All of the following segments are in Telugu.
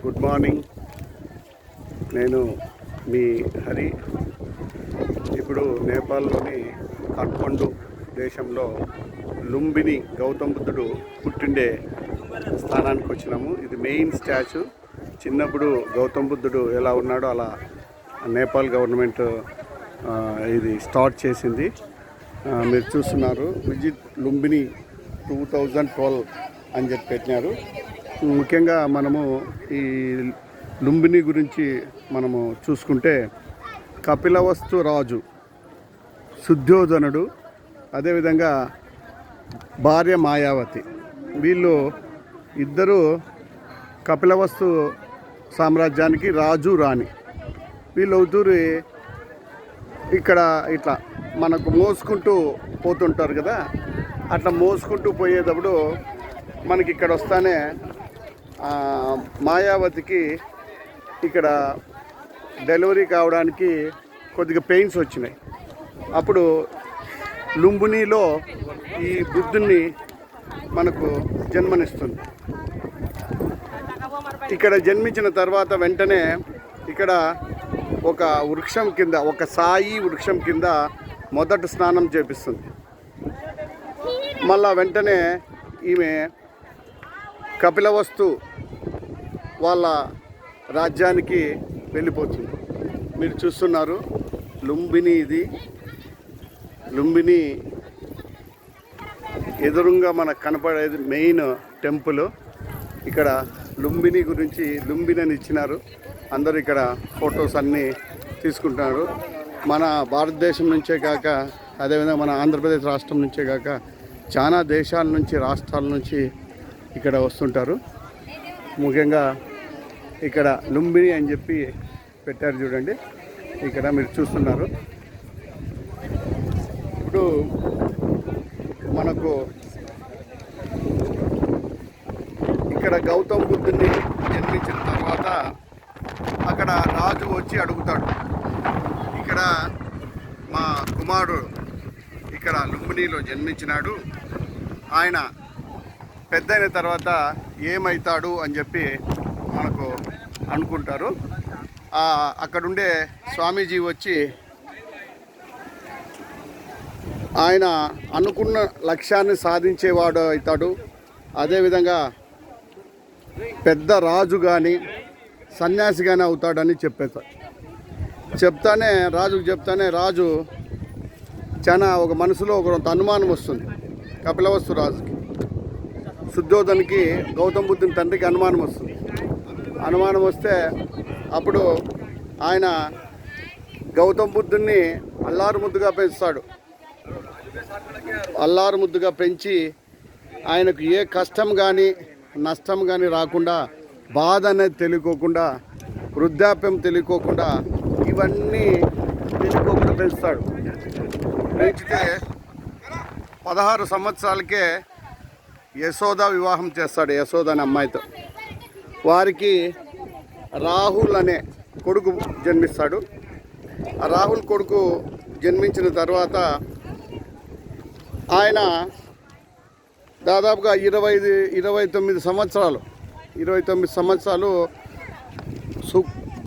Good morning. నేను మీ హరి. ఇప్పుడు నేపాల్లోని కాఠ్మండు దేశంలో లుంబిని గౌతమ్ బుద్ధుడు పుట్టిండే స్థానానికి వచ్చినాము. ఇది మెయిన్ స్టాచ్యూ. చిన్నప్పుడు గౌతమ్ బుద్ధుడు ఎలా ఉన్నాడో అలా నేపాల్ గవర్నమెంట్ ఇది స్టార్ట్ చేసింది. మీరు చూస్తున్నారు, విజిట్ లుంబిని 2012 అని చెప్పి పెట్టినారు. ముఖ్యంగా మనము ఈ లుంబిని గురించి మనము చూసుకుంటే కపిలవస్తు రాజు శుద్ధోధనుడు, అదేవిధంగా భార్య మాయావతి, వీళ్ళు ఇద్దరు కపిలవస్తు సామ్రాజ్యానికి రాజు రాణి. వీళ్ళు అవుతూరి ఇక్కడ ఇట్లా మనకు మోసుకుంటూ పోతుంటారు కదా, అట్లా మోసుకుంటూ పోయేటప్పుడు మనకి ఇక్కడ వస్తానే మాయావతికి ఇక్కడ డెలివరీ కావడానికి కొద్దిగా పెయిన్స్ వచ్చినాయి. అప్పుడు లుంబినిలో ఈ బుద్ధుని మనకు జన్మనిస్తుంది. ఇక్కడ జన్మించిన తర్వాత వెంటనే ఇక్కడ ఒక వృక్షం కింద, ఒక సాయి వృక్షం కింద మొదటి స్నానం చేపిస్తుంది. మళ్ళా వెంటనే ఈమె కపిలవస్తు వాళ్ళ రాజ్యానికి వెళ్ళిపోతుంది. మీరు చూస్తున్నారు లుంబిని. ఇది లుంబిని ఎదురుగా మనకు కనపడేది మెయిన్ టెంపుల్. ఇక్కడ లుంబిని గురించి లుంబిని అని ఇచ్చినారు. అందరూ ఇక్కడ ఫొటోస్ అన్నీ తీసుకుంటున్నారు. మన భారతదేశం నుంచే కాక, అదేవిధంగా మన ఆంధ్రప్రదేశ్ రాష్ట్రం నుంచే కాక చాలా దేశాల నుంచి, రాష్ట్రాల నుంచి ఇక్కడ వస్తుంటారు. ముఖ్యంగా ఇక్కడ లుంబిని అని చెప్పి పెట్టారు చూడండి. ఇక్కడ మీరు చూస్తున్నారు. ఇప్పుడు మనకు ఇక్కడ గౌతమ్ బుద్ధుని జన్మించిన తర్వాత అక్కడ రాజు వచ్చి అడుగుతాడు, ఇక్కడ మా కుమారుడు ఇక్కడ లుంబినిలో జన్మించినాడు, ఆయన పెద్ద అయిన తర్వాత ఏమవుతాడు అని చెప్పి మనకు అనుకుంటారు. అక్కడుండే స్వామీజీ వచ్చి ఆయన అనుకున్న లక్ష్యాన్ని సాధించేవాడు అవుతాడు, అదేవిధంగా పెద్ద రాజు కానీ సన్యాసి కానీ అవుతాడని చెప్తానే రాజు చాలా ఒక మనసులో ఒక అనుమానం వస్తుంది. కపిలవస్తు రాజుకి, శుద్ధోధనికి, గౌతమ్ బుద్ధుని తండ్రికి అనుమానం వస్తుంది. అనుమానం వస్తే అప్పుడు ఆయన గౌతమ్ బుద్ధుని అల్లారు ముద్దుగా పెంచుతాడు. అల్లారు ముద్దుగా పెంచి ఆయనకు ఏ కష్టం కానీ నష్టం కానీ రాకుండా, బాధ అనేది తెలియకోకుండా, వృద్ధాప్యం తెలియకోకుండా, ఇవన్నీ తెలియకోకుండా పెంచుతాడు. పెంచితే 16 సంవత్సరాలకే యశోద వివాహం చేస్తాడు. యశోద అనే అమ్మాయితో. వారికి రాహుల్ అనే కొడుకు జన్మిస్తాడు. ఆ రాహుల్ కొడుకు జన్మించిన తర్వాత ఆయన దాదాపుగా 29 సంవత్సరాలు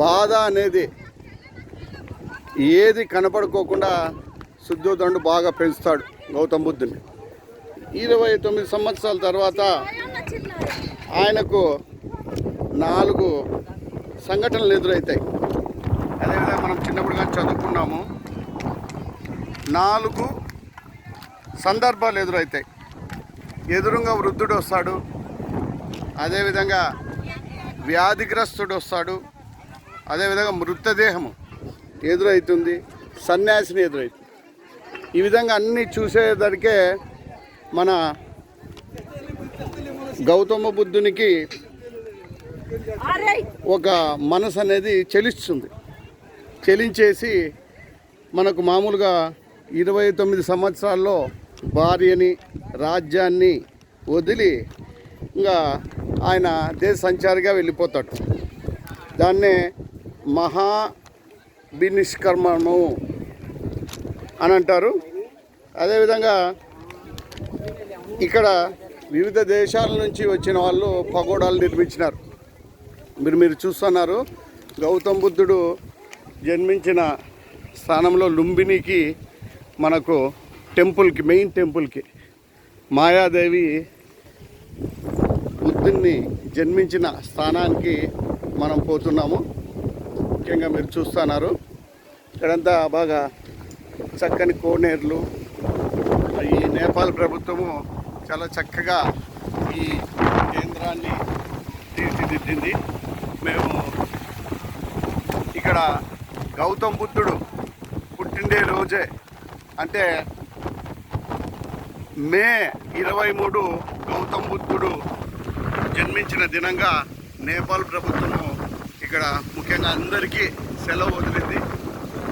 బాధ అనేది ఏది కనపడుకోకుండా శుద్ధోధనుడు బాగా పెంచుతాడు గౌతమ్ బుద్ధుని. 29 సంవత్సరాల తర్వాత ఆయనకు 4 సంఘటనలు ఎదురవుతాయి. అదేవిధంగా మనం చిన్నప్పుడు కానీ చదువుకున్నాము. 4 సందర్భాలు ఎదురవుతాయి. ఎదురుగా వృద్ధుడు వస్తాడు, అదేవిధంగా వ్యాధిగ్రస్తుడు వస్తాడు, అదేవిధంగా మృతదేహము ఎదురవుతుంది, సన్యాసిని ఎదురవుతుంది. ఈ విధంగా అన్నీ చూసేసరికే మన గౌతమ బుద్ధునికి ఒక మనసు అనేది చెలిస్తుంది. చెలించేసి మనకు మామూలుగా 29 సంవత్సరాల్లో భార్యని, రాజ్యాన్ని వదిలి ఇంకా ఆయన దేశ సంచారిగా వెళ్ళిపోతాడు. దాన్నే మహాభినిష్కర్మము అని అంటారు. అదేవిధంగా ఇక్కడ వివిధ దేశాల నుంచి వచ్చిన వాళ్ళు పగోడాలు నిర్మించినారు. మీరు చూస్తున్నారు గౌతమ్ బుద్ధుడు జన్మించిన స్థానంలో లుంబినికి మనకు టెంపుల్కి, మెయిన్ టెంపుల్కి మాయాదేవి బుద్ధుని జన్మించిన స్థానానికి మనం పోతున్నాము. ముఖ్యంగా మీరు చూస్తున్నారు ఇక్కడంతా బాగా చక్కని కోనేరులు. ఈ నేపాల్ ప్రభుత్వము చాలా చక్కగా ఈ కేంద్రాన్ని తీర్చిదిద్దింది. మేము ఇక్కడ గౌతమ్ బుద్ధుడు పుట్టిండే రోజే అంటే మే 23 గౌతమ్ బుద్ధుడు జన్మించిన దినంగా నేపాల్ ప్రభుత్వము ఇక్కడ ముఖ్యంగా అందరికీ సెలవు వదిలింది.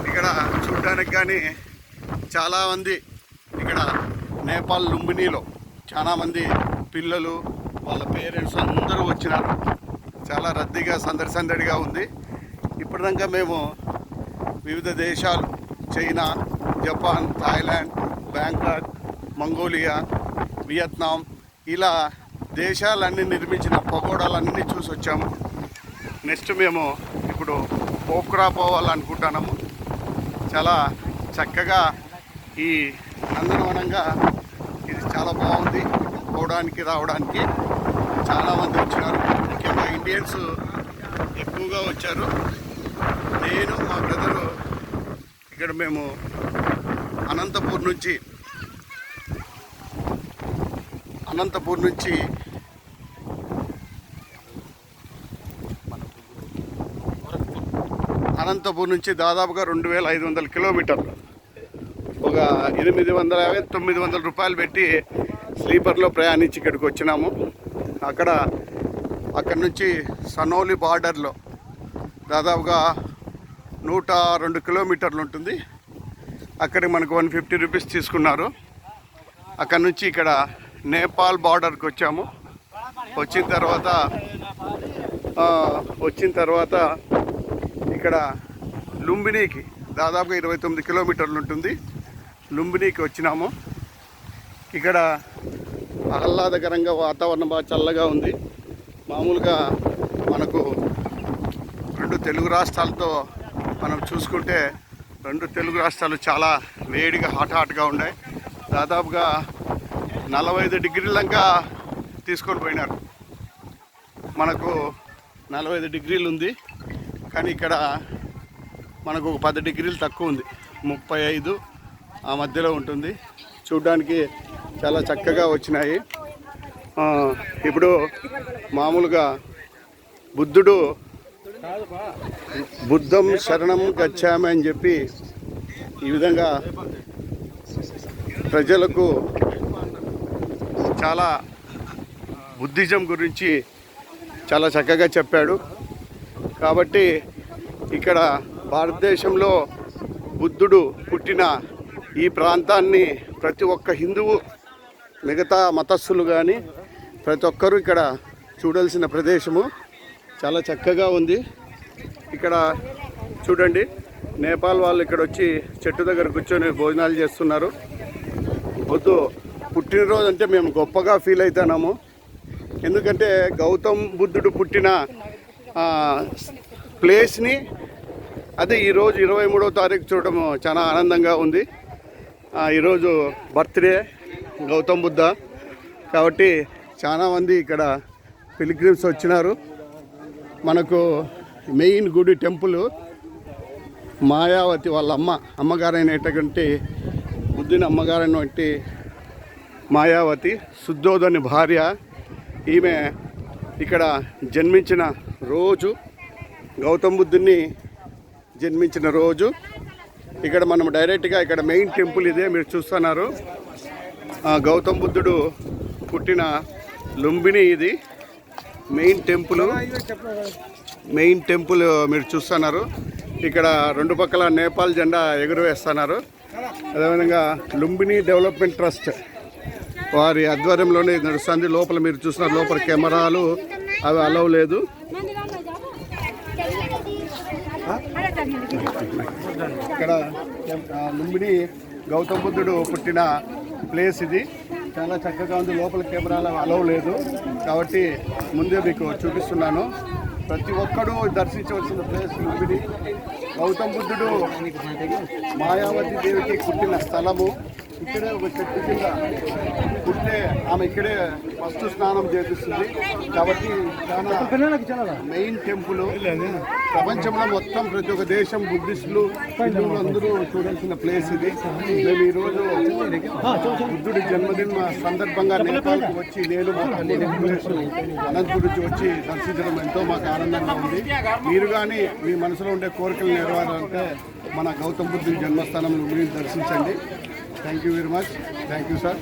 ఇక్కడ చూడడానికి కానీ చాలామంది ఇక్కడ నేపాల్ లుంబినీలో చాలామంది పిల్లలు వాళ్ళ పేరెంట్స్ అందరూ వచ్చినారు. చాలా రద్దీగా సందడిగా ఉంది. ఇప్పటిదాకా మేము వివిధ దేశాలు China, Japan, Thailand, Bangkok, Mongolia, Vietnam ఇలా దేశాలన్నీ నిర్మించిన పగోడాలన్నీ చూసి వచ్చాము. నెక్స్ట్ మేము ఇప్పుడు పోఖ్రా పోవాలనుకుంటున్నాము. చాలా చక్కగా ఈ నందనవనంగా ఇది చాలా బాగుంది. పోవడానికి రావడానికి చాలామంది వచ్చినారు. ముఖ్యంగా ఇండియన్స్ ఎక్కువగా వచ్చారు. నేను మా బ్రదరు ఇక్కడ మేము అనంతపూర్ నుంచి దాదాపుగా 2500 కిలోమీటర్లు, ఒక 850-900 రూపాయలు పెట్టి స్లీపర్లో ప్రయాణించి ఇక్కడికి వచ్చినాము. అక్కడ నుంచి సనౌలి బార్డర్లో దాదాపుగా 102 కిలోమీటర్లు ఉంటుంది. అక్కడికి మనకు 150 రూపీస్ తీసుకున్నారు. అక్కడ నుంచి ఇక్కడ నేపాల్ బార్డర్కి వచ్చాము. వచ్చిన తర్వాత ఇక్కడ లుంబినికి దాదాపుగా 29 కిలోమీటర్లు ఉంటుంది. లుంబినికి వచ్చినాము. ఇక్కడ ఆహ్లాదకరంగా వాతావరణం బాగా చల్లగా ఉంది. మామూలుగా మనకు 2 తెలుగు రాష్ట్రాలతో మనం చూసుకుంటే 2 తెలుగు రాష్ట్రాలు చాలా వేడిగా హాట్గా ఉన్నాయి. దాదాపుగా 45 డిగ్రీలంగా తీసుకొని పోయినారు. మనకు 45 డిగ్రీలు ఉంది, కానీ ఇక్కడ మనకు ఒక 10 డిగ్రీలు తక్కువ ఉంది. 35 ఆ మధ్యలో ఉంటుంది. చూడ్డానికి చాలా చక్కగా వచ్చినాయి. ఇప్పుడు మామూలుగా బుద్ధం శరణం గచ్చామి అని చెప్పి ఈ విధంగా ప్రజలకు చాలా బుద్ధిజం గురించి చాలా చక్కగా చెప్పాడు. కాబట్టి ఇక్కడ భారతదేశంలో బుద్ధుడు పుట్టిన ఈ ప్రాంతాన్ని ప్రతి ఒక్క హిందువు, మిగతా మతస్థులు కానీ ప్రతి ఒక్కరూ ఇక్కడ చూడాల్సిన ప్రదేశము. చాలా చక్కగా ఉంది. ఇక్కడ చూడండి, నేపాల్ వాళ్ళు ఇక్కడ వచ్చి చెట్టు దగ్గర కూర్చొని భోజనాలు చేస్తున్నారు. పుట్టినరోజు అంటే మేము గొప్పగా ఫీల్ అవుతున్నాము. ఎందుకంటే గౌతమ్ బుద్ధుడు పుట్టిన ప్లేస్ని అదే ఈరోజు 23వ తారీఖు చూడడం చాలా ఆనందంగా ఉంది. ఈరోజు బర్త్డే గౌతమ్ బుద్ధ కాబట్టి చాలామంది ఇక్కడ పిలిగ్రిమ్స్ వచ్చినారు. మనకు మెయిన్ గుడి టెంపుల్ మాయావతి వాళ్ళ అమ్మగారైనటువంటి బుద్ధుని అమ్మగారైనటువంటి మాయావతి, శుద్ధోదని భార్య. ఈమె ఇక్కడ జన్మించిన రోజు, గౌతమ్ బుద్ధుని జన్మించిన రోజు. ఇక్కడ మనం డైరెక్ట్గా ఇక్కడ మెయిన్ టెంపుల్ ఇదే మీరు చూస్తున్నారు. గౌతమ్ బుద్ధుడు పుట్టిన లుంబిని ఇది మెయిన్ టెంపుల్ మీరు చూస్తున్నారు. ఇక్కడ 2 పక్కల నేపాల్ జెండా ఎగురవేస్తున్నారు. అదేవిధంగా లుంబిని డెవలప్మెంట్ ట్రస్ట్ వారి ఆధ్వర్యంలోనే నడుస్తుంది. లోపల మీరు చూసిన లోపల కెమెరాలు అవి అలవ్ లేదు. ఇక్కడ లుంబిని గౌతమ్ బుద్ధుడు పుట్టిన ప్లేస్ ఇది. చాలా చక్కగా ఉంది. లోపల కెమెరాల అలవ్ లేదు కాబట్టి ముందే మీకు చూపిస్తున్నాను. ప్రతి ఒక్కరూ దర్శించవలసిన ప్లేస్ లుంబిని. గౌతమ బుద్ధుడు మాయావతి దేవికి పుట్టిన స్థలము. ఇక్కడే ఒక చెట్టు కింద పుట్టే ఆమె ఇక్కడే ఫస్ట్ స్నానం చేపిస్తుంది కాబట్టి చాలా మెయిన్ టెంపుల్. ప్రపంచంలో మొత్తం ప్రతి ఒక్క దేశం బుద్ధిస్టులు హిందువులు అందరూ చూడాల్సిన ప్లేస్ ఇది. మేము ఈరోజు బుద్ధుడి జన్మదిన సందర్భంగా నేపాల్కి వచ్చి నేను ప్లేస్ అనంతపురం నుంచి వచ్చి దర్శించడం ఎంతో మాకు ఆనందంగా ఉంది. మీరు కానీ మీ మనసులో ఉండే కోరికలు నెరవేరాలంటే మన గౌతమ బుద్ధుడి జన్మస్థానం లుంబిని దర్శించండి. Thank you very much. Thank you sir.